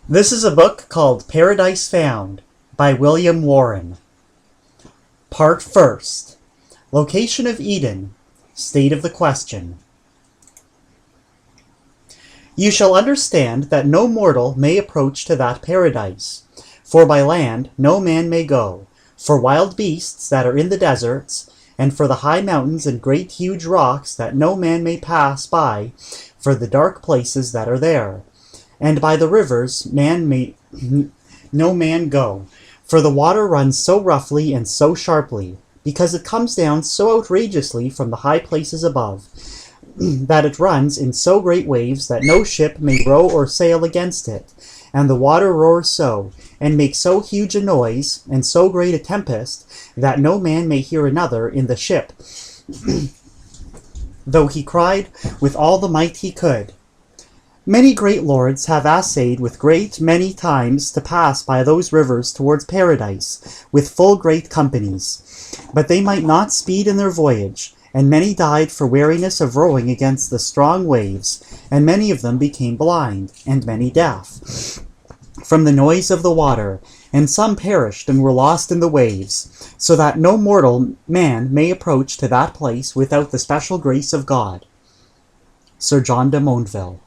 This is a book called Paradise Found by William Warren. Part First. Location of Eden. State of the question. You shall understand that no mortal may approach to that paradise, for by land no man may go, for wild beasts that are in the deserts, and for the high mountains and great huge rocks that no man may pass by, for the dark places that are there. And by the rivers no man go, for the water runs so roughly and so sharply, because it comes down so outrageously from the high places above, that it runs in so great waves that no ship may row or sail against it, and the water roars so, and makes so huge a noise, and so great a tempest, that no man may hear another in the ship, though he cried with all the might he could. Many great lords have assayed with great many times to pass by those rivers towards paradise, with full great companies. But they might not speed in their voyage, and many died for weariness of rowing against the strong waves, and many of them became blind, and many deaf, from the noise of the water, and some perished and were lost in the waves, so that no mortal man may approach to that place without the special grace of God. Sir John de Montville.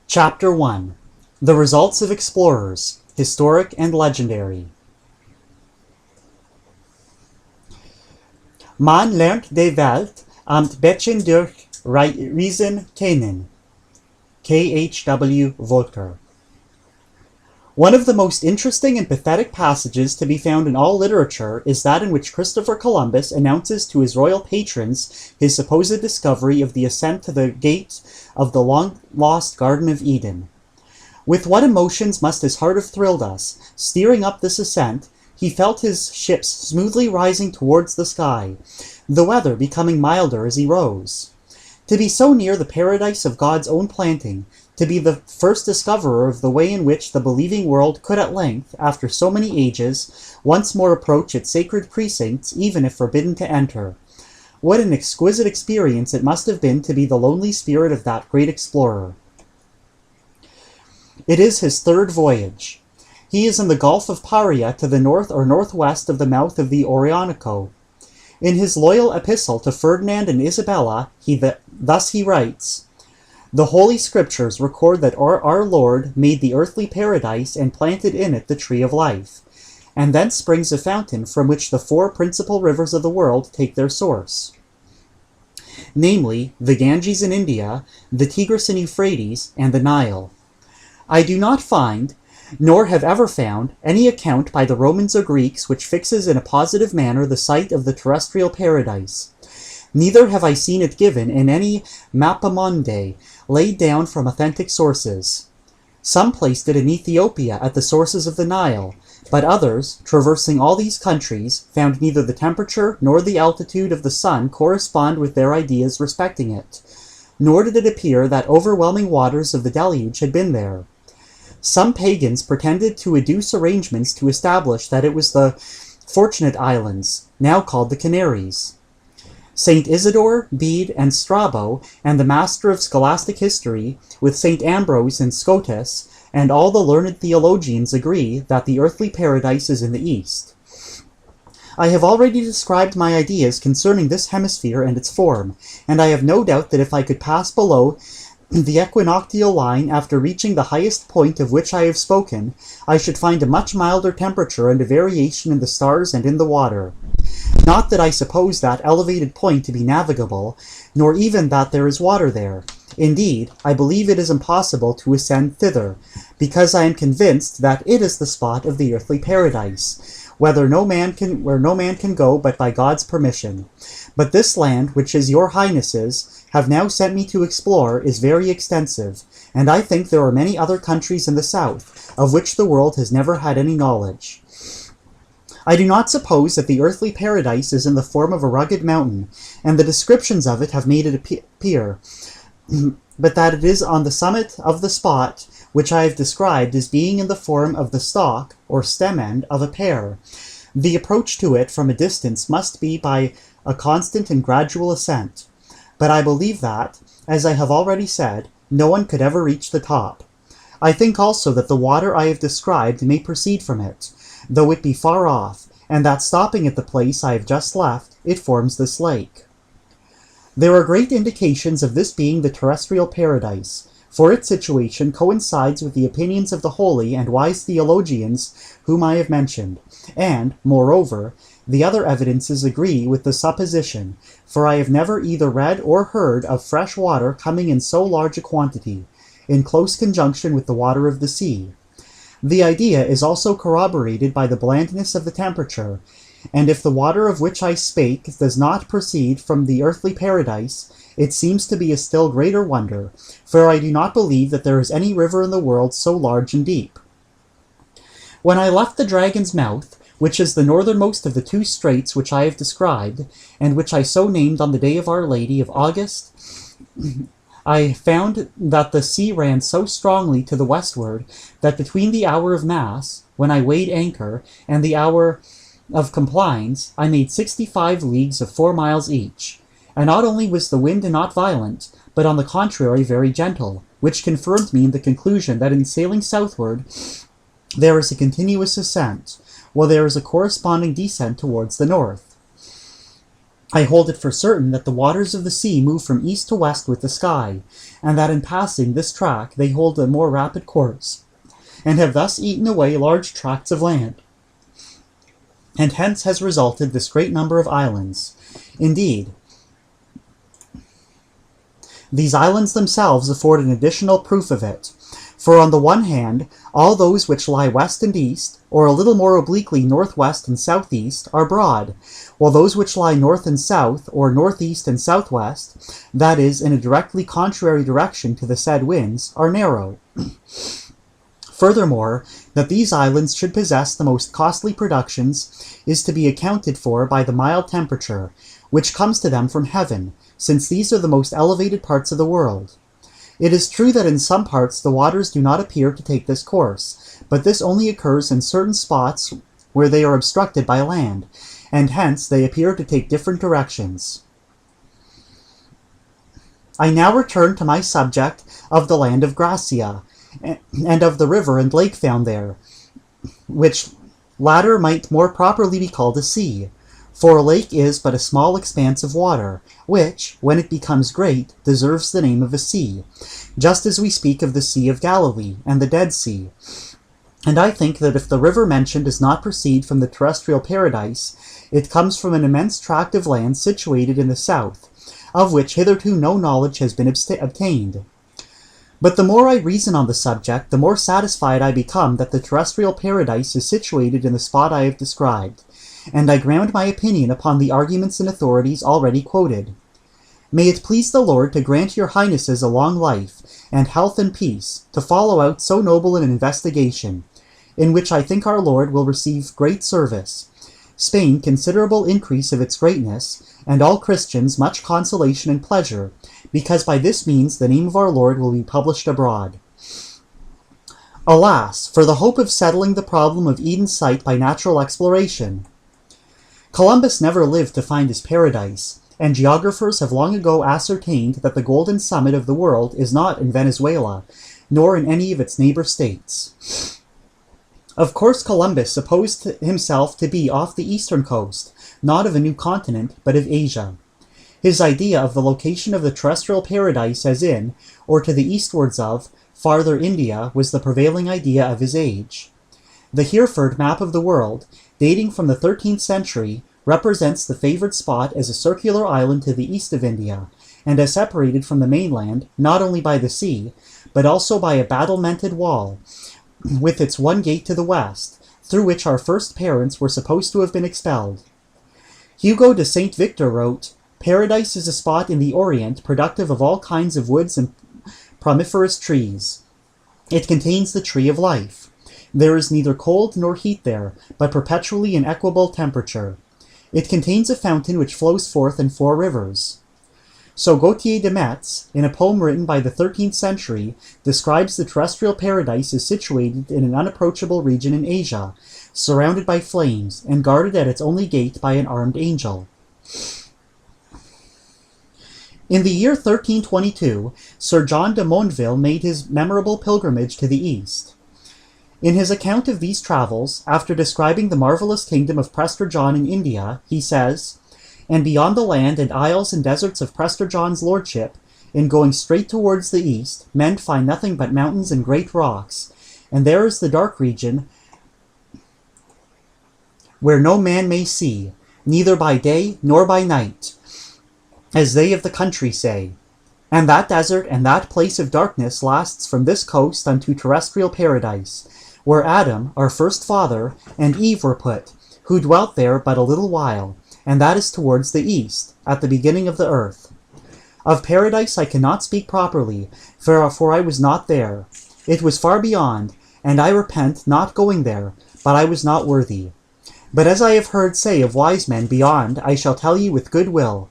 Chapter 1. The Results of Explorers, Historic and Legendary. Man lernt die Welt amt bisschen durch Reisen kennen. K.H.W. Volker. One of the most interesting and pathetic passages to be found in all literature is that in which Christopher Columbus announces to his royal patrons his supposed discovery of the ascent to the gate of the long-lost Garden of Eden. With what emotions must his heart have thrilled us! Steering up this ascent, he felt his ships smoothly rising towards the sky, the weather becoming milder as he rose. To be so near the paradise of God's own planting, to be the first discoverer of the way in which the believing world could at length, after so many ages, once more approach its sacred precincts, even if forbidden to enter. What an exquisite experience it must have been to be the lonely spirit of that great explorer. It is his third voyage. He is in the Gulf of Paria to the north or northwest of the mouth of the Orinoco. In his loyal epistle to Ferdinand and Isabella, thus he writes, "The Holy Scriptures record that our Lord made the earthly paradise and planted in it the tree of life, and thence springs a fountain from which the four principal rivers of the world take their source, namely, the Ganges in India, the Tigris and Euphrates, and the Nile. I do not find, nor have ever found, any account by the Romans or Greeks which fixes in a positive manner the site of the terrestrial paradise. Neither have I seen it given in any mappamondi laid down from authentic sources. Some placed it in Ethiopia at the sources of the Nile, but others, traversing all these countries, found neither the temperature nor the altitude of the sun correspond with their ideas respecting it, nor did it appear that overwhelming waters of the deluge had been there. Some pagans pretended to adduce arrangements to establish that it was the Fortunate Islands, now called the Canaries. St. Isidore, Bede, and Strabo, and the master of scholastic history, with St. Ambrose and Scotus, and all the learned theologians agree that the earthly paradise is in the east. I have already described my ideas concerning this hemisphere and its form, and I have no doubt that if I could pass below the equinoctial line after reaching the highest point of which I have spoken, I should find a much milder temperature and a variation in the stars and in the water. Not that I suppose that elevated point to be navigable, nor even that there is water there. Indeed, I believe it is impossible to ascend thither, because I am convinced that it is the spot of the earthly paradise, where no man can go but by God's permission. But this land, which is your highnesses have now sent me to explore, is very extensive, and I think there are many other countries in the south, of which the world has never had any knowledge. I do not suppose that the earthly paradise is in the form of a rugged mountain, and the descriptions of it have made it appear, but that it is on the summit of the spot which I have described as being in the form of the stalk, or stem end, of a pear. The approach to it from a distance must be by a constant and gradual ascent. But I believe that, as I have already said, no one could ever reach the top. I think also that the water I have described may proceed from it, though it be far off, and that stopping at the place I have just left, it forms this lake. There are great indications of this being the terrestrial paradise, for its situation coincides with the opinions of the holy and wise theologians whom I have mentioned, and, moreover, the other evidences agree with the supposition, for I have never either read or heard of fresh water coming in so large a quantity, in close conjunction with the water of the sea. The idea is also corroborated by the blandness of the temperature, and if the water of which I spake does not proceed from the earthly paradise, it seems to be a still greater wonder, for I do not believe that there is any river in the world so large and deep. When I left the Dragon's Mouth, which is the northernmost of the two straits which I have described, and which I so named on the day of Our Lady of August, I found that the sea ran so strongly to the westward that between the hour of Mass, when I weighed anchor, and the hour of complines, I made 65 leagues of 4 miles each. And not only was the wind not violent, but on the contrary very gentle, which confirmed me in the conclusion that in sailing southward there is a continuous ascent, while there is a corresponding descent towards the north. I hold it for certain that the waters of the sea move from east to west with the sky, and that in passing this track they hold a more rapid course, and have thus eaten away large tracts of land. And hence has resulted this great number of islands. Indeed, these islands themselves afford an additional proof of it, for on the one hand, all those which lie west and east, or a little more obliquely northwest and southeast, are broad, while those which lie north and south, or northeast and southwest, that is, in a directly contrary direction to the said winds, are narrow. Furthermore, that these islands should possess the most costly productions is to be accounted for by the mild temperature, which comes to them from heaven, since these are the most elevated parts of the world. It is true that in some parts the waters do not appear to take this course, but this only occurs in certain spots where they are obstructed by land, and hence they appear to take different directions. I now return to my subject of the land of Gracia, and of the river and lake found there, which latter might more properly be called a sea, for a lake is but a small expanse of water, which, when it becomes great, deserves the name of a sea, just as we speak of the Sea of Galilee and the Dead Sea. And I think that if the river mentioned does not proceed from the terrestrial paradise, it comes from an immense tract of land situated in the south, of which hitherto no knowledge has been obtained. But the more I reason on the subject, the more satisfied I become that the terrestrial paradise is situated in the spot I have described, and I ground my opinion upon the arguments and authorities already quoted. May it please the Lord to grant your highnesses a long life, and health and peace, to follow out so noble an investigation, in which I think our Lord will receive great service, Spain considerable increase of its greatness, and all Christians much consolation and pleasure, because by this means the name of our Lord will be published abroad. Alas, for the hope of settling the problem of Eden's site by natural exploration! Columbus never lived to find his paradise, and geographers have long ago ascertained that the golden summit of the world is not in Venezuela, nor in any of its neighbor states. Of course Columbus supposed himself to be off the eastern coast, not of a new continent, but of Asia. His idea of the location of the terrestrial paradise as in, or to the eastwards of, farther India was the prevailing idea of his age. The Hereford map of the world, dating from the 13th century, represents the favored spot as a circular island to the east of India, and as separated from the mainland not only by the sea, but also by a battlemented wall, with its one gate to the west, through which our first parents were supposed to have been expelled. Hugo de Saint Victor wrote, "Paradise is a spot in the Orient productive of all kinds of woods and promiferous trees. It contains the tree of life. There is neither cold nor heat there, but perpetually an equable temperature. It contains a fountain which flows forth in 4 rivers." So Gautier de Metz, in a poem written by the 13th century, describes the terrestrial paradise as situated in an unapproachable region in Asia, surrounded by flames, and guarded at its only gate by an armed angel. In the year 1322, Sir John de Monville made his memorable pilgrimage to the east. In his account of these travels, after describing the marvelous kingdom of Prester John in India, he says, "And beyond the land and isles and deserts of Prester John's lordship, in going straight towards the east, men find nothing but mountains and great rocks, and there is the dark region where no man may see, neither by day nor by night, as they of the country say. And that desert and that place of darkness lasts from this coast unto terrestrial paradise, where Adam, our first father, and Eve were put, who dwelt there but a little while, and that is towards the east, at the beginning of the earth. Of paradise I cannot speak properly, for I was not there. It was far beyond, and I repent not going there, but I was not worthy. But as I have heard say of wise men beyond, I shall tell you with good will.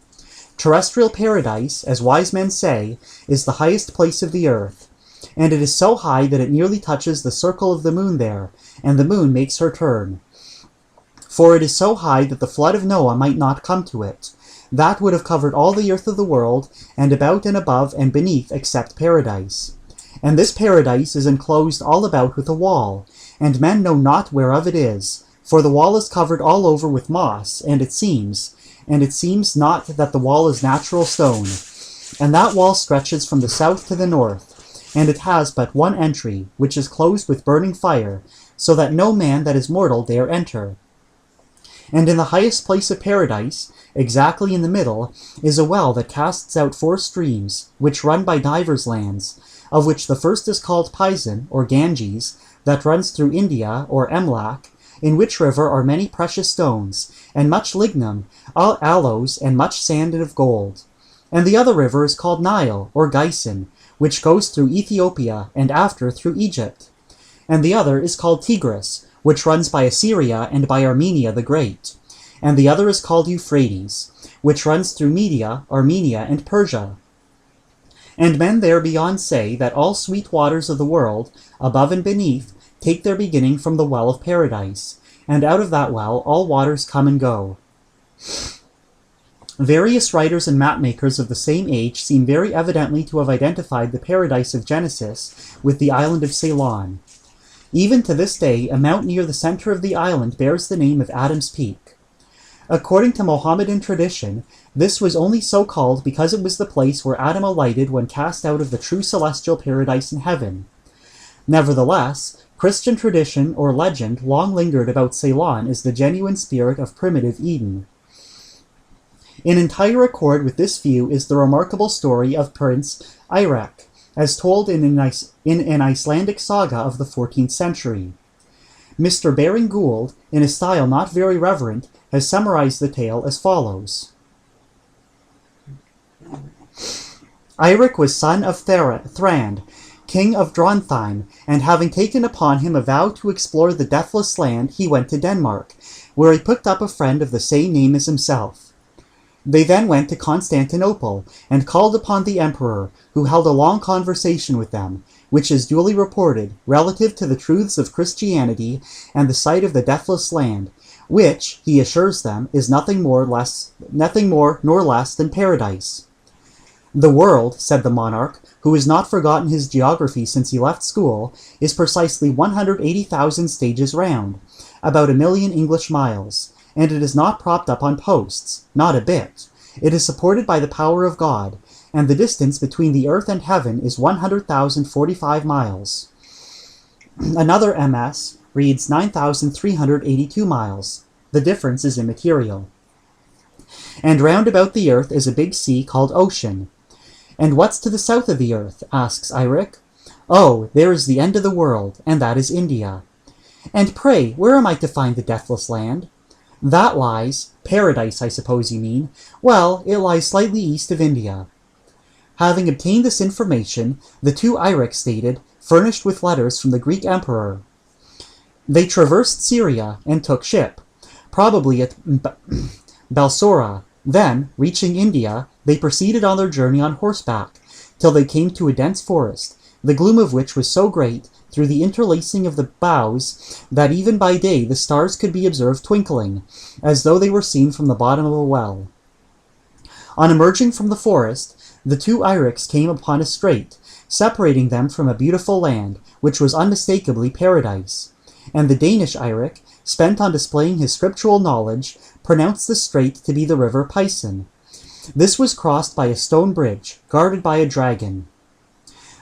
Terrestrial paradise, as wise men say, is the highest place of the earth, and it is so high that it nearly touches the circle of the moon there, and the moon makes her turn. For it is so high that the flood of Noah might not come to it. That would have covered all the earth of the world, and about and above and beneath except paradise. And this paradise is enclosed all about with a wall, and men know not whereof it is, for the wall is covered all over with moss, and it seems not that the wall is natural stone. And that wall stretches from the south to the north, and it has but one entry, which is closed with burning fire, so that no man that is mortal dare enter. And in the highest place of paradise, exactly in the middle, is a well that casts out 4 streams, which run by divers lands, of which the first is called Pison, or Ganges, that runs through India, or Emlak, in which river are many precious stones, and much lignum, aloes, and much sand of gold. And the other river is called Nile, or Gyson, which goes through Ethiopia, and after through Egypt. And the other is called Tigris, which runs by Assyria and by Armenia the Great. And the other is called Euphrates, which runs through Media, Armenia, and Persia. And men there beyond say that all sweet waters of the world, above and beneath, take their beginning from the well of paradise, and out of that well all waters come and go. Various writers and mapmakers of the same age seem very evidently to have identified the paradise of Genesis with the island of Ceylon. Even to this day, a mount near the center of the island bears the name of Adam's Peak. According to Mohammedan tradition, this was only so called because it was the place where Adam alighted when cast out of the true celestial paradise in heaven. Nevertheless, Christian tradition or legend long lingered about Ceylon as the genuine spirit of primitive Eden. In entire accord with this view is the remarkable story of Prince Eirik, as told in an Icelandic saga of the 14th century. Mr. Baring Gould, in a style not very reverent, has summarized the tale as follows. Eirik was son of Thrand, king of Drontheim, and having taken upon him a vow to explore the deathless land, he went to Denmark, where he picked up a friend of the same name as himself. They then went to Constantinople, and called upon the emperor, who held a long conversation with them, which is duly reported, relative to the truths of Christianity and the sight of the deathless land, which, he assures them, is nothing more nor less than paradise. The world, said the monarch, who has not forgotten his geography since he left school, is precisely 180,000 stages round, about 1,000,000 English miles, and it is not propped up on posts, not a bit. It is supported by the power of God, and the distance between the earth and heaven is 100,045 miles. Another MS reads 9,382 miles. The difference is immaterial. And round about the earth is a big sea called Ocean. And what's to the south of the earth? Asks Eirik. Oh, there is the end of the world, and that is India. And pray, where am I to find the deathless land? That lies, paradise I suppose you mean, well, it lies slightly east of India. Having obtained this information, the two Eiriks stated, furnished with letters from the Greek emperor. They traversed Syria and took ship, probably at Balsora. Then, reaching India, they proceeded on their journey on horseback, till they came to a dense forest, the gloom of which was so great, through the interlacing of the boughs, that even by day the stars could be observed twinkling, as though they were seen from the bottom of a well. On emerging from the forest, the two Eirics came upon a strait, separating them from a beautiful land, which was unmistakably paradise. And the Danish Eirik, spent on displaying his scriptural knowledge, pronounced the strait to be the river Pison. This was crossed by a stone bridge, guarded by a dragon.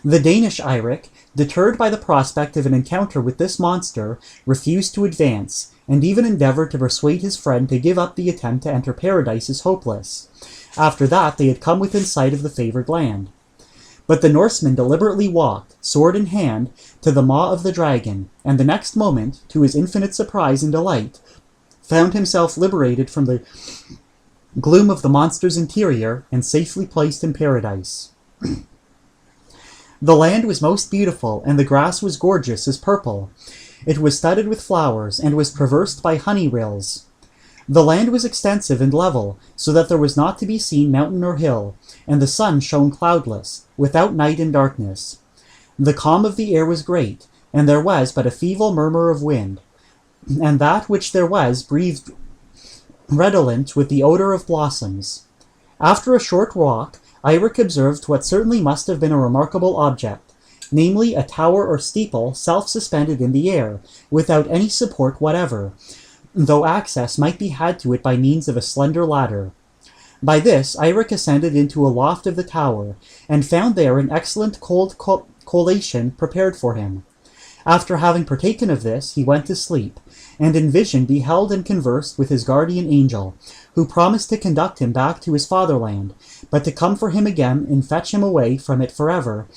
The Danish Eirik, deterred by the prospect of an encounter with this monster, refused to advance, and even endeavored to persuade his friend to give up the attempt to enter paradise as hopeless. After that, they had come within sight of the favored land. But the Norseman deliberately walked, sword in hand, to the maw of the dragon, and the next moment, to his infinite surprise and delight, found himself liberated from the gloom of the monster's interior and safely placed in paradise. The land was most beautiful, and the grass was gorgeous as purple. It was studded with flowers, and was traversed by honey rills. The land was extensive and level, so that there was not to be seen mountain or hill, and the sun shone cloudless, without night and darkness. The calm of the air was great, and there was but a feeble murmur of wind, and that which there was breathed redolent with the odor of blossoms. After a short walk, Eirik observed what certainly must have been a remarkable object, namely a tower or steeple self-suspended in the air, without any support whatever, though access might be had to it by means of a slender ladder. By this, Eirik ascended into a loft of the tower, and found there an excellent cold collation prepared for him. After having partaken of this, he went to sleep, and in vision beheld and conversed with his guardian angel, who promised to conduct him back to his fatherland, but to come for him again and fetch him away from it forever,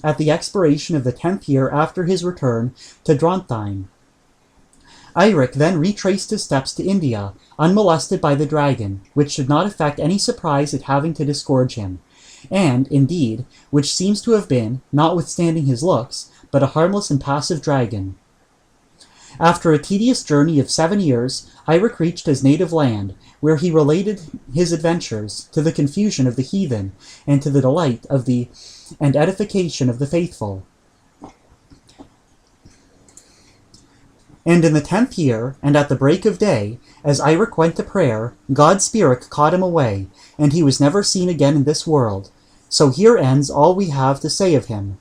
at the expiration of the 10th year after his return to Drontheim. Eirik then retraced his steps to India, unmolested by the dragon, which should not affect any surprise at having to disgorge him, and, indeed, which seems to have been, notwithstanding his looks, but a harmless and passive dragon. After a tedious journey of 7 years, Eirik reached his native land, where he related his adventures, to the confusion of the heathen, and to the delight of and edification of the faithful. And in the 10th year, and at the break of day, as Eirik went to prayer, God's spirit caught him away, and he was never seen again in this world. So here ends all we have to say of him.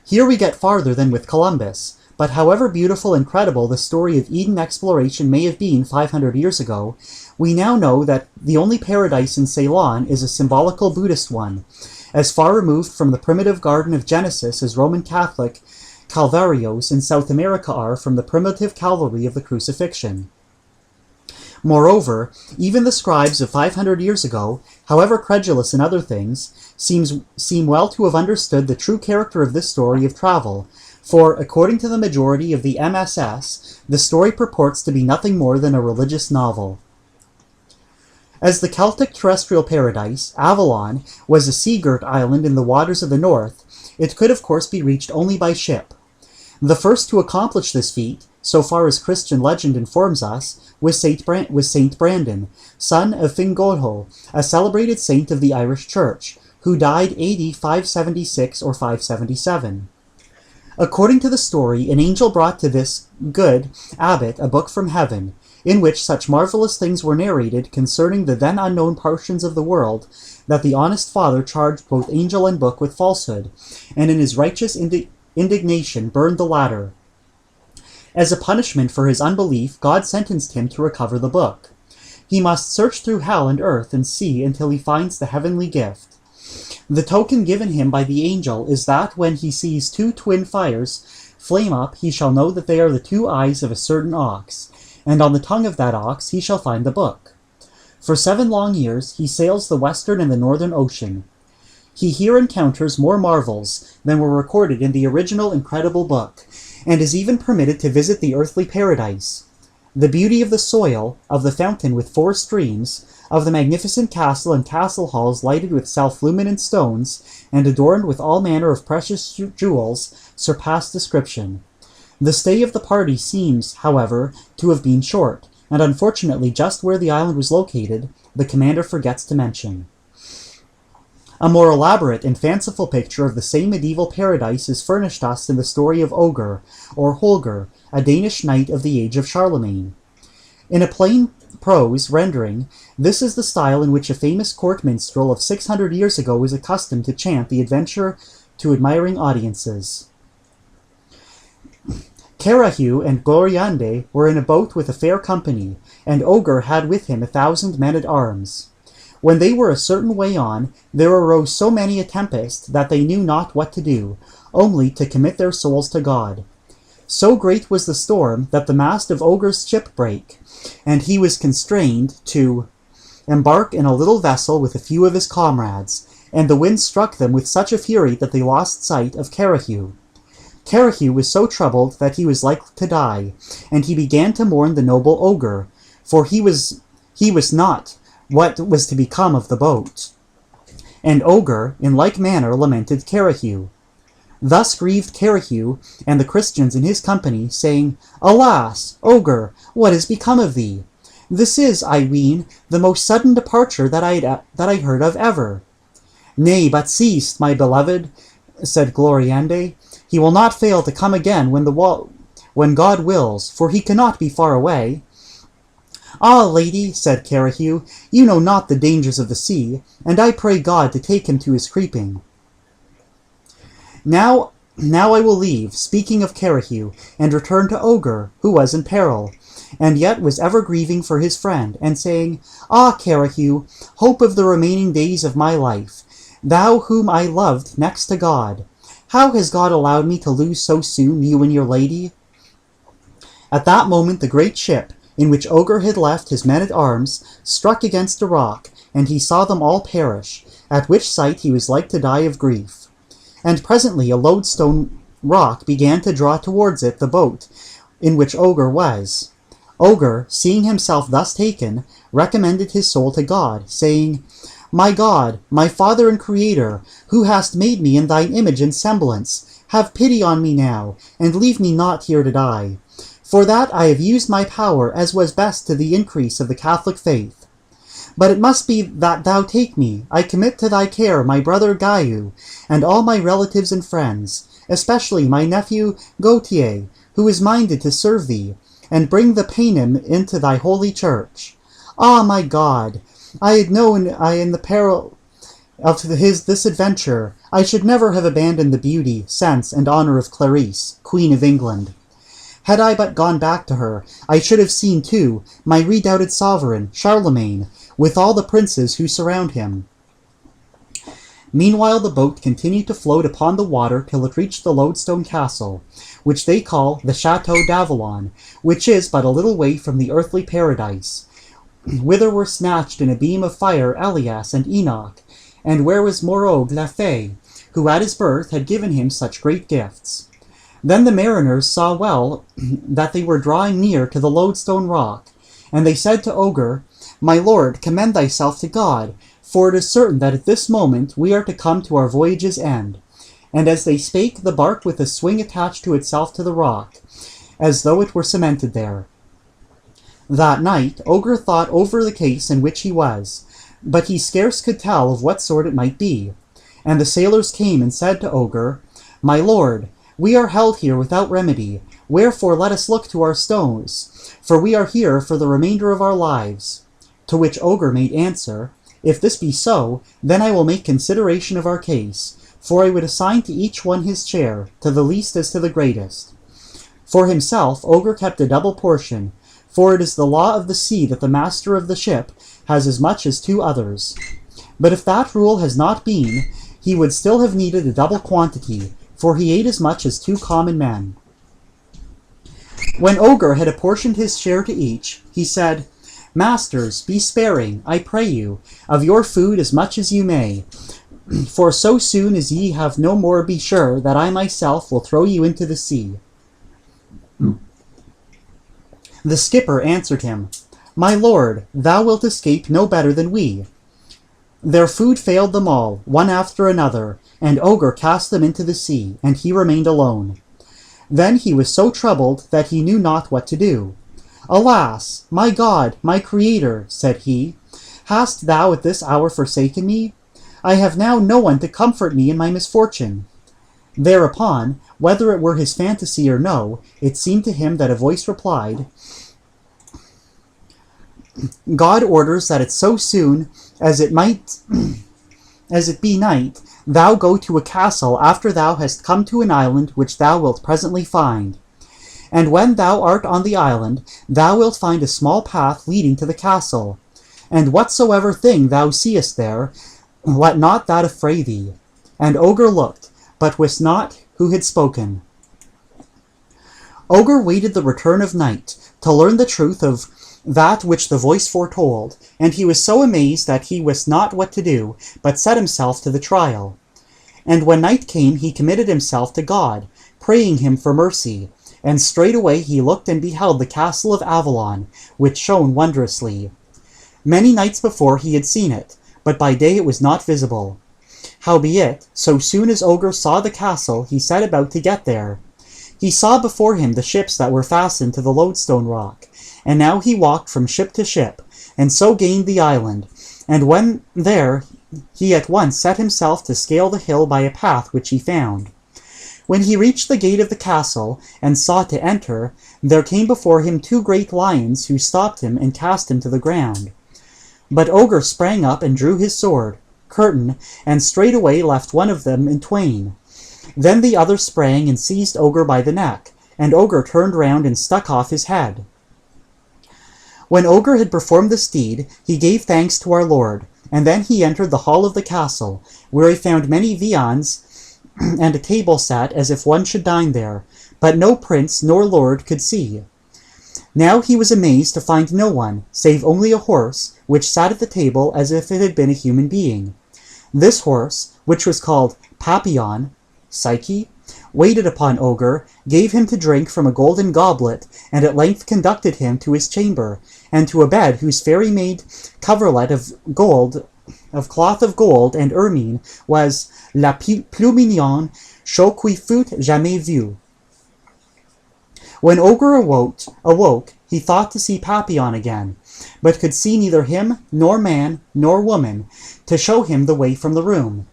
Here we get farther than with Columbus, but however beautiful and credible the story of Eden exploration may have been 500 years ago, we now know that the only paradise in Ceylon is a symbolical Buddhist one, as far removed from the primitive Garden of Genesis as Roman Catholic Calvarios in South America are from the primitive Calvary of the Crucifixion. Moreover, even the scribes of 500 years ago, however credulous in other things, seem well to have understood the true character of this story of travel, for, according to the majority of the MSS, the story purports to be nothing more than a religious novel. As the Celtic terrestrial paradise, Avalon, was a sea-girt island in the waters of the north, it could of course be reached only by ship. The first to accomplish this feat, so far as Christian legend informs us, was Saint Brandon, son of Fingolho, a celebrated saint of the Irish Church, who died AD 576 or 577. According to the story, an angel brought to this good abbot a book from heaven, in which such marvelous things were narrated concerning the then unknown portions of the world, that the honest father charged both angel and book with falsehood, and in his righteous indignation burned the latter. As a punishment for his unbelief, God sentenced him to recover the book. He must search through hell and earth and sea until he finds the heavenly gift. The token given him by the angel is that when he sees 2 twin fires flame up, he shall know that they are the 2 eyes of a certain ox, and on the tongue of that ox he shall find the book. For 7 long years he sails the western and the northern ocean. He here encounters more marvels than were recorded in the original incredible book, and is even permitted to visit the earthly paradise. The beauty of the soil, of the fountain with 4 streams, of the magnificent castle and castle halls lighted with self-luminant stones, and adorned with all manner of precious jewels, surpassed description. The stay of the party seems, however, to have been short, and unfortunately just where the island was located, the commander forgets to mention. A more elaborate and fanciful picture of the same medieval paradise is furnished us in the story of Ogre, or Holger, a Danish knight of the age of Charlemagne. In a plain prose rendering, this is the style in which a famous court minstrel of 600 years ago was accustomed to chant the adventure to admiring audiences. Carahu and Gloriande were in a boat with a fair company, and Ogre had with him 1,000 men-at-arms. When they were a certain way on, there arose so many a tempest that they knew not what to do, only to commit their souls to God. So great was the storm that the mast of Ogre's ship brake, and he was constrained to embark in a little vessel with a few of his comrades, and the wind struck them with such a fury that they lost sight of Carahu. Carahu was so troubled that he was like to die, and he began to mourn the noble Ogre, for he was not what was to become of the boat. And Ogre, in like manner, lamented Carahu. Thus grieved Carahu and the Christians in his company, saying, Alas, Ogre, what is become of thee? This is, I ween, the most sudden departure that I heard of ever. Nay, but cease, my beloved, said Gloriande. He will not fail to come again when God wills, for he cannot be far away. Ah, lady, said Carahu, you know not the dangers of the sea, and I pray God to take him to his creeping. Now I will leave, speaking of Carahu, and return to Ogre, who was in peril, and yet was ever grieving for his friend, and saying, Ah, Carahu, hope of the remaining days of my life, thou whom I loved next to God, how has God allowed me to lose so soon you and your lady? At that moment the great ship, in which Ogre had left his men-at-arms, struck against a rock, and he saw them all perish, at which sight he was like to die of grief. And presently a lodestone rock began to draw towards it the boat in which Ogre was. Ogre, seeing himself thus taken, recommended his soul to God, saying, My God, my Father and Creator, who hast made me in thine image and semblance, have pity on me now, and leave me not here to die. For that I have used my power as was best to the increase of the Catholic faith. But it must be that thou take me. I commit to thy care my brother Gaiu, and all my relatives and friends, especially my nephew Gautier, who is minded to serve thee, and bring the Paynim into thy holy church. Ah, my God! I had known in the peril of this adventure, I should never have abandoned the beauty, sense, and honour of Clarice, Queen of England. Had I but gone back to her, I should have seen, too, my redoubted sovereign, Charlemagne, with all the princes who surround him. Meanwhile the boat continued to float upon the water till it reached the lodestone castle, which they call the Chateau d'Avalon, which is but a little way from the earthly paradise, whither were snatched in a beam of fire Elias and Enoch, and where was Moreau la Fée, who at his birth had given him such great gifts. Then the mariners saw well that they were drawing near to the lodestone rock, and they said to Ogre, My lord, commend thyself to God, for it is certain that at this moment we are to come to our voyage's end. And as they spake, the bark with a swing attached to itself to the rock, as though it were cemented there. That night Ogre thought over the case in which he was, but he scarce could tell of what sort it might be. And the sailors came and said to Ogre, My lord, we are held here without remedy, wherefore let us look to our stones, for we are here for the remainder of our lives. To which Ogre made answer, If this be so, then I will make consideration of our case, for I would assign to each one his share, to the least as to the greatest. For himself Ogre kept a double portion, for it is the law of the sea that the master of the ship has as much as 2 others. But if that rule has not been, he would still have needed a double quantity, for he ate as much as 2 common men. When Ogre had apportioned his share to each, he said, Masters, be sparing, I pray you, of your food as much as you may, for so soon as ye have no more be sure that I myself will throw you into the sea. The skipper answered him, My lord, thou wilt escape no better than we. Their food failed them all, one after another, and Ogre cast them into the sea, and he remained alone. Then he was so troubled that he knew not what to do. Alas, my God, my Creator, said he, hast thou at this hour forsaken me? I have now no one to comfort me in my misfortune. Thereupon, whether it were his fantasy or no, it seemed to him that a voice replied, God orders that it so soon as it be night, thou go to a castle after thou hast come to an island which thou wilt presently find. And when thou art on the island, thou wilt find a small path leading to the castle. And whatsoever thing thou seest there, let not that affray thee. And Ogre looked, but wist not who had spoken. Ogre waited the return of night, to learn the truth of that which the voice foretold, and he was so amazed that he wist not what to do, but set himself to the trial. And when night came, he committed himself to God, praying him for mercy, and straightway he looked and beheld the castle of Avalon, which shone wondrously. Many nights before he had seen it, but by day it was not visible. Howbeit, so soon as Ogre saw the castle, he set about to get there. He saw before him the ships that were fastened to the lodestone rock, and now he walked from ship to ship, and so gained the island. And when there, he at once set himself to scale the hill by a path which he found. When he reached the gate of the castle, and sought to enter, there came before him 2 great lions, who stopped him and cast him to the ground. But Ogre sprang up and drew his sword, curtain, and straightway left one of them in twain. Then the other sprang and seized Ogre by the neck, and Ogre turned round and stuck off his head. When Ogre had performed this deed, he gave thanks to our Lord, and then he entered the hall of the castle, where he found many viands and a table set as if one should dine there, but no prince nor lord could see. Now he was amazed to find no one, save only a horse, which sat at the table as if it had been a human being. This horse, which was called Papillon, Psyche, waited upon Ogre, gave him to drink from a golden goblet, and at length conducted him to his chamber, and to a bed whose fairy-made coverlet of cloth of gold and ermine was la plus mignonne chose qui fut jamais vue. When Ogre awoke, he thought to see Papillon again, but could see neither him, nor man, nor woman, to show him the way from the room.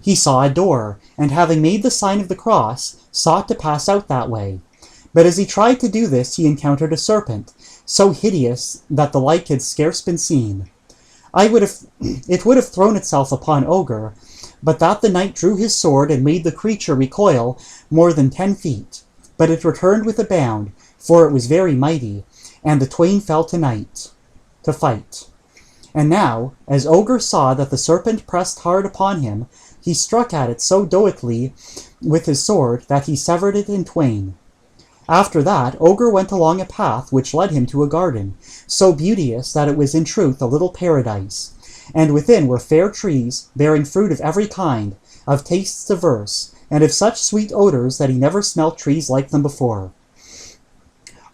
He saw a door, and having made the sign of the cross, sought to pass out that way. But as he tried to do this, he encountered a serpent, so hideous that the like had scarce been seen. It would have thrown itself upon Ogre, but that the knight drew his sword and made the creature recoil more than 10 feet. But it returned with a bound, for it was very mighty, and the twain fell to fight. And now, as Ogre saw that the serpent pressed hard upon him, he struck at it so doughtily with his sword that he severed it in twain. After that, Ogre went along a path which led him to a garden, so beauteous that it was in truth a little paradise, and within were fair trees, bearing fruit of every kind, of tastes diverse, and of such sweet odors that he never smelt trees like them before.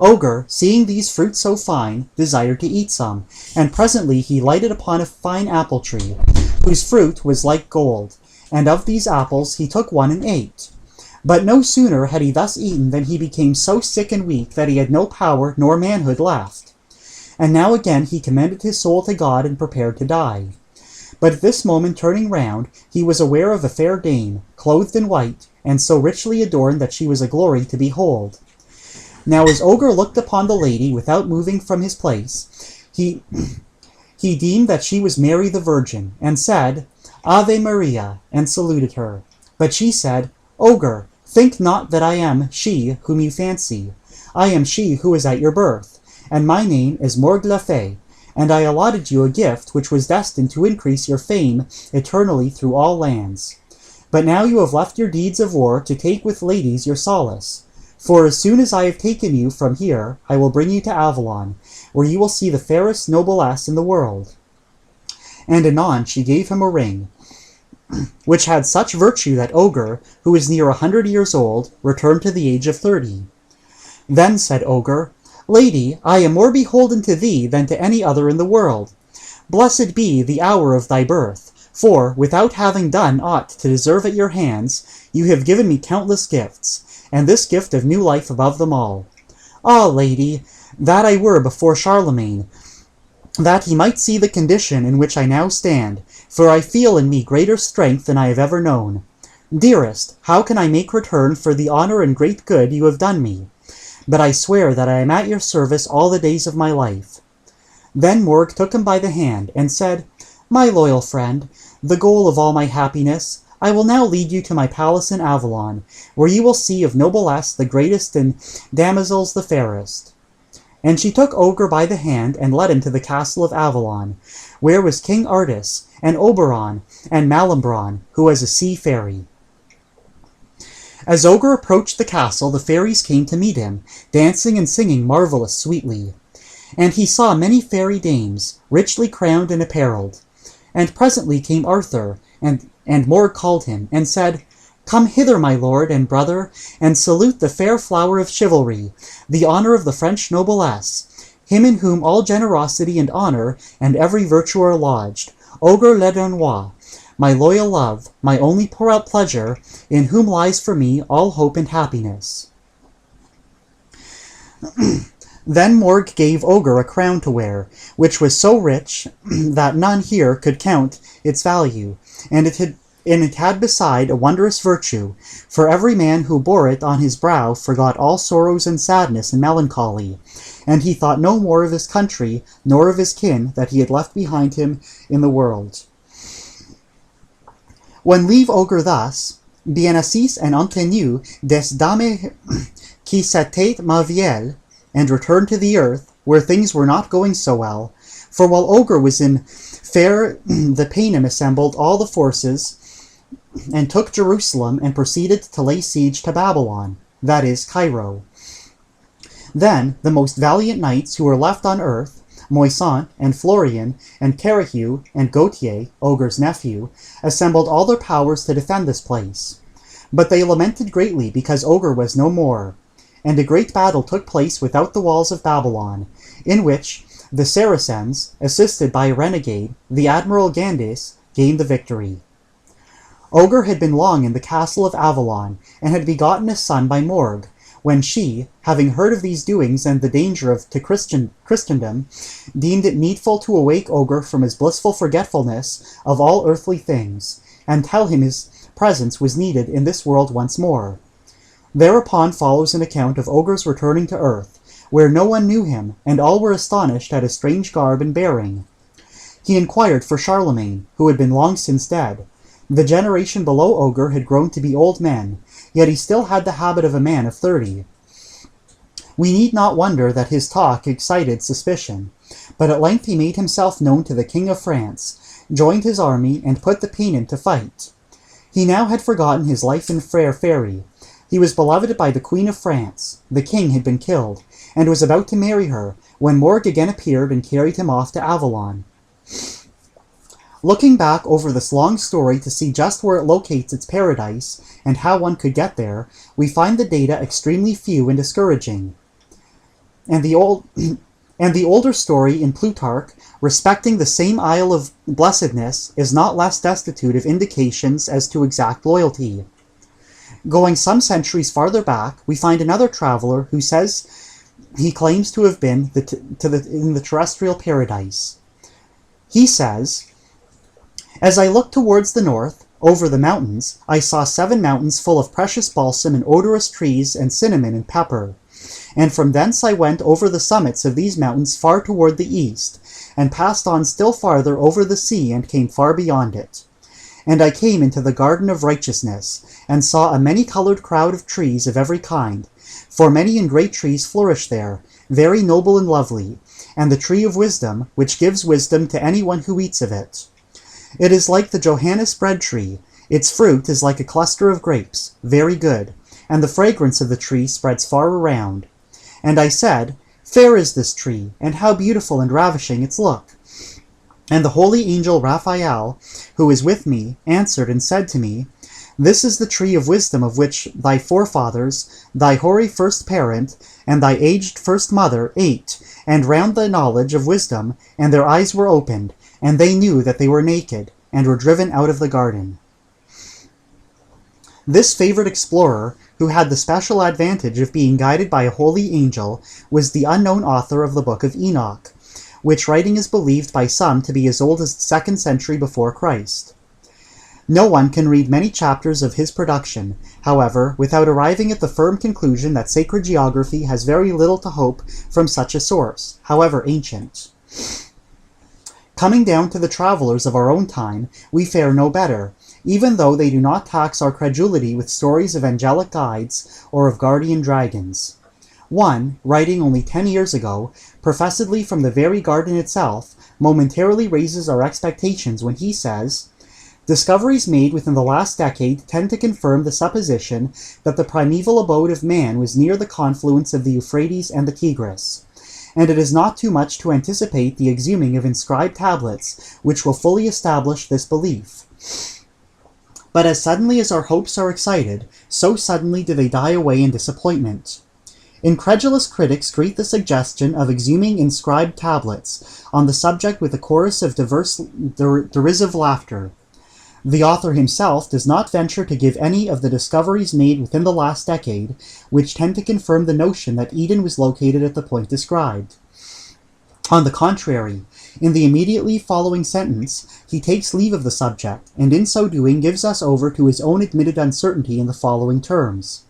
Ogre, seeing these fruits so fine, desired to eat some, and presently he lighted upon a fine apple tree, whose fruit was like gold, and of these apples he took one and ate. But no sooner had he thus eaten than he became so sick and weak that he had no power nor manhood left. And now again he commended his soul to God and prepared to die. But at this moment, turning round, he was aware of a fair dame, clothed in white, and so richly adorned that she was a glory to behold. Now as Ogre looked upon the lady without moving from his place, he deemed that she was Mary the Virgin, and said, Ave Maria, and saluted her. But she said, Ogre, think not that I am she whom you fancy. I am she who is at your birth, and my name is Morglafay, and I allotted you a gift which was destined to increase your fame eternally through all lands. But now you have left your deeds of war to take with ladies your solace. For as soon as I have taken you from here, I will bring you to Avalon, where you will see the fairest noblesse in the world. And anon she gave him a ring, which had such virtue that Ogre, who was near 100 years old, returned to the age of 30. Then said Ogre, Lady, I am more beholden to thee than to any other in the world. Blessed be the hour of thy birth, for, without having done aught to deserve at your hands, you have given me countless gifts, and this gift of new life above them all. Ah, lady, that I were before Charlemagne, that he might see the condition in which I now stand, for I feel in me greater strength than I have ever known. Dearest, how can I make return for the honor and great good you have done me? But I swear that I am at your service all the days of my life. Then Morg took him by the hand and said, "My loyal friend, the goal of all my happiness, I will now lead you to my palace in Avalon, where you will see of noblesse the greatest and damosels the fairest." And she took Ogre by the hand and led him to the castle of Avalon, where was King Artus, and Oberon, and Malambron, who was a sea fairy. As Ogre approached the castle, the fairies came to meet him, dancing and singing marvelous sweetly. And he saw many fairy dames, richly crowned and apparelled. And presently came Arthur, and Morg called him, and said, "Come hither, my lord and brother, and salute the fair flower of chivalry, the honour of the French noblesse, him in whom all generosity and honour and every virtue are lodged, Ogre le Danois, my loyal love, my only pleasure, in whom lies for me all hope and happiness." Then Morg gave Ogre a crown to wear, which was so rich that none here could count its value, and it had beside a wondrous virtue, for every man who bore it on his brow forgot all sorrows and sadness and melancholy, and he thought no more of his country nor of his kin that he had left behind him in the world. When leave Ogre thus, bien assis and entenu des dames qui s'étaient malvielles, and returned to the earth, where things were not going so well, for while Ogre was in fair the Paynim assembled all the forces, and took Jerusalem, and proceeded to lay siege to Babylon, that is, Cairo. Then the most valiant knights who were left on earth, Moisant, and Florian, and Carahu, and Gautier, Ogre's nephew, assembled all their powers to defend this place. But they lamented greatly because Ogre was no more, and a great battle took place without the walls of Babylon, in which the Saracens, assisted by a renegade, the Admiral Gandis, gained the victory. Ogre had been long in the castle of Avalon, and had begotten a son by Morg, when she, having heard of these doings and the danger to Christendom, deemed it needful to awake Ogre from his blissful forgetfulness of all earthly things, and tell him his presence was needed in this world once more. Thereupon follows an account of Ogre's returning to earth, where no one knew him, and all were astonished at his strange garb and bearing. He inquired for Charlemagne, who had been long since dead. The generation below Ogre had grown to be old men, yet he still had the habit of a man of 30. We need not wonder that his talk excited suspicion, but at length he made himself known to the King of France, joined his army, and put the Paynim to fight. He now had forgotten his life in fair fairy. He was beloved by the Queen of France. The king had been killed, and was about to marry her, when Morg again appeared and carried him off to Avalon. Looking back over this long story to see just where it locates its paradise, and how one could get there, we find the data extremely few and discouraging. And the older story in Plutarch, respecting the same Isle of Blessedness, is not less destitute of indications as to exact loyalty. Going some centuries farther back, we find another traveler who says he claims to have been in the terrestrial paradise. He says, "As I looked towards the north, over the mountains, I saw 7 mountains full of precious balsam and odorous trees and cinnamon and pepper. And from thence I went over the summits of these mountains far toward the east, and passed on still farther over the sea and came far beyond it. And I came into the garden of righteousness, and saw a many-colored crowd of trees of every kind, for many and great trees flourish there, very noble and lovely, and the tree of wisdom, which gives wisdom to anyone who eats of it. It is like the Johannes bread tree. Its fruit is like a cluster of grapes, very good, and the fragrance of the tree spreads far around. And I said, Fair is this tree, and how beautiful and ravishing its look. And the holy angel Raphael, who is with me, answered and said to me, This is the tree of wisdom of which thy forefathers, thy hoary first parent, and thy aged first mother ate, and round the knowledge of wisdom, and their eyes were opened, and they knew that they were naked, and were driven out of the garden." This favored explorer, who had the special advantage of being guided by a holy angel, was the unknown author of the Book of Enoch, which writing is believed by some to be as old as the 2nd century before Christ. No one can read many chapters of his production, however, without arriving at the firm conclusion that sacred geography has very little to hope from such a source, however ancient. Coming down to the travelers of our own time, we fare no better, even though they do not tax our credulity with stories of angelic guides or of guardian dragons. One, writing only 10 years ago, professedly from the very garden itself, momentarily raises our expectations when he says, "Discoveries made within the last decade tend to confirm the supposition that the primeval abode of man was near the confluence of the Euphrates and the Tigris, and it is not too much to anticipate the exhuming of inscribed tablets which will fully establish this belief. But as suddenly as our hopes are excited, so suddenly do they die away in disappointment. Incredulous critics greet the suggestion of exhuming inscribed tablets on the subject with a chorus of derisive laughter. The author himself does not venture to give any of the discoveries made within the last decade, which tend to confirm the notion that Eden was located at the point described. On the contrary, in the immediately following sentence, he takes leave of the subject, and in so doing gives us over to his own admitted uncertainty in the following terms.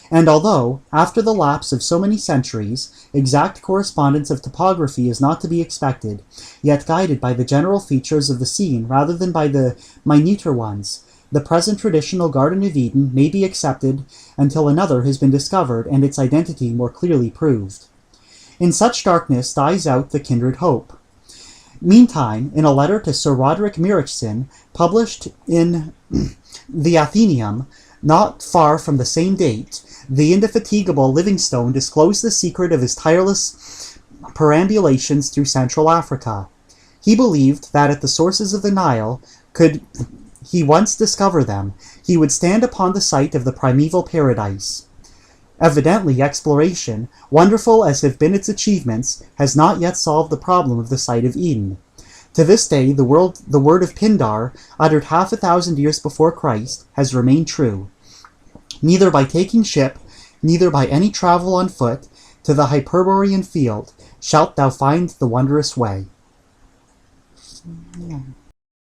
And although, after the lapse of so many centuries, exact correspondence of topography is not to be expected, yet guided by the general features of the scene rather than by the minuter ones, the present traditional Garden of Eden may be accepted until another has been discovered and its identity more clearly proved. In such darkness dies out the kindred hope. Meantime, in a letter to Sir Roderick Murichson, published in the Athenaeum, not far from the same date, the indefatigable Livingstone disclosed the secret of his tireless perambulations through Central Africa. He believed that at the sources of the Nile, could he once discover them, he would stand upon the site of the primeval paradise. Evidently, exploration, wonderful as have been its achievements, has not yet solved the problem of the site of Eden. To this day, the word of Pindar, uttered 500 years before Christ, has remained true. Neither by taking ship, neither by any travel on foot, to the Hyperborean field, shalt thou find the wondrous way. Yeah.